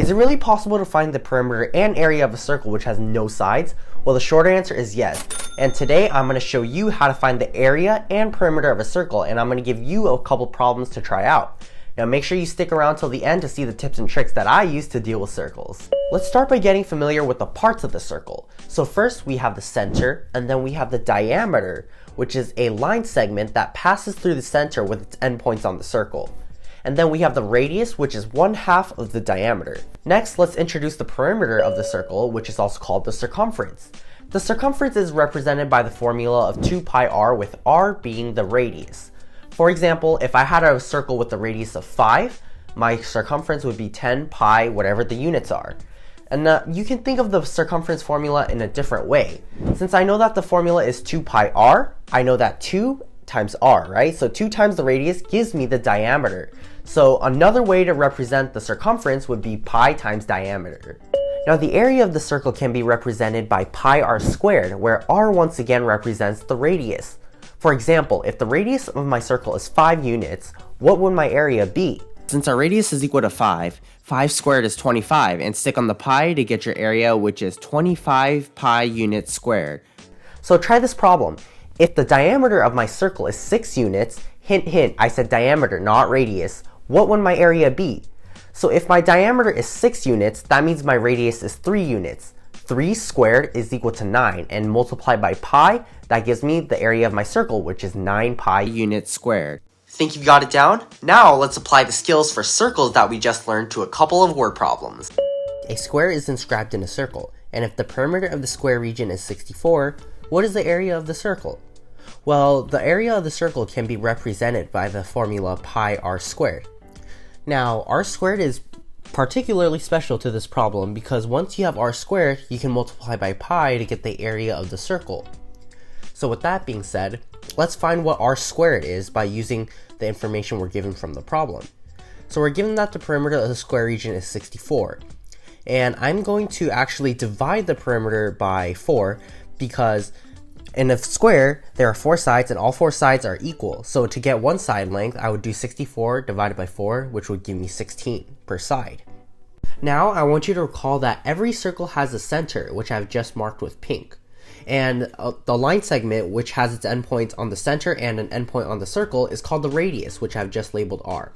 Is it really possible to find the perimeter and area of a circle which has no sides? Well, the short answer is yes. And today I'm going to show you how to find the area and perimeter of a circle, and I'm going to give you a couple problems to try out. Now make sure you stick around till the end to see the tips and tricks that I use to deal with circles. Let's start by getting familiar with the parts of the circle. So first we have the center, and then we have the diameter, which is a line segment that passes through the center with its endpoints on the circle. And then we have the radius, which is 1/2 of the diameter. Next, let's introduce the perimeter of the circle, which is also called the circumference. The circumference is represented by the formula of 2 pi r, with r being the radius. For example, if I had a circle with a radius of 5, my circumference would be 10 pi, whatever the units are. And you can think of the circumference formula in a different way. Since I know that the formula is 2 pi r, I know that 2 times r, right? So 2 times the radius gives me the diameter. So another way to represent the circumference would be pi times diameter. Now the area of the circle can be represented by pi r squared, where r once again represents the radius. For example, if the radius of my circle is 5 units, what would my area be? Since our radius is equal to 5, 5 squared is 25, and stick on the pi to get your area, which is 25 pi units squared. So try this problem. If the diameter of my circle is 6 units, hint hint, I said diameter, not radius, what would my area be? So if my diameter is 6 units, that means my radius is 3 units. 3 squared is equal to 9, and multiplied by pi, that gives me the area of my circle, which is 9 pi units squared. Think you've got it down? Now let's apply the skills for circles that we just learned to a couple of word problems. A square is inscribed in a circle, and if the perimeter of the square region is 64, what is the area of the circle? Well, the area of the circle can be represented by the formula pi r squared. Now, r squared is particularly special to this problem because once you have r squared, you can multiply by pi to get the area of the circle. So with that being said, let's find what r squared is by using the information we're given from the problem. So we're given that the perimeter of the square region is 64. And I'm going to actually divide the perimeter by 4 because in a square, there are 4 sides and all 4 sides are equal. So to get one side length, I would do 64 divided by 4, which would give me 16 per side. Now, I want you to recall that every circle has a center, which I've just marked with pink. And the line segment, which has its endpoints on the center and an endpoint on the circle, is called the radius, which I've just labeled r.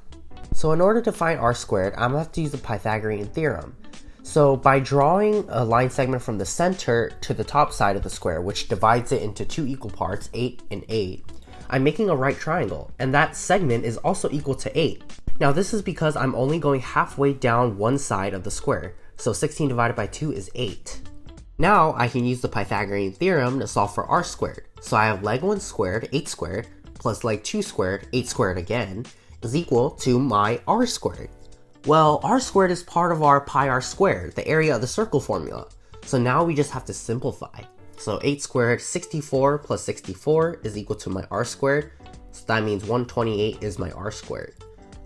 So in order to find r squared, I'm going to have to use the Pythagorean theorem. So by drawing a line segment from the center to the top side of the square, which divides it into 2 equal parts, 8 and 8, I'm making a right triangle, and that segment is also equal to 8. Now this is because I'm only going halfway down one side of the square, so 16 divided by 2 is 8. Now I can use the Pythagorean theorem to solve for r squared. So I have leg 1 squared, 8 squared, plus leg 2 squared, 8 squared again, is equal to my r squared. Well, r squared is part of our pi r squared, the area of the circle formula. So now we just have to simplify. So 8 squared, 64 plus 64 is equal to my r squared. So that means 128 is my r squared.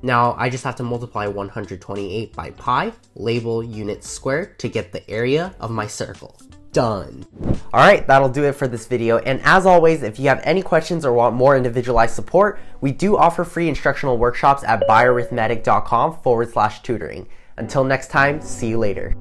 Now I just have to multiply 128 by pi, label units squared to get the area of my circle. Done. Alright, that'll do it for this video, and as always, if you have any questions or want more individualized support, we do offer free instructional workshops at biorithmetic.com/tutoring. Until next time, see you later.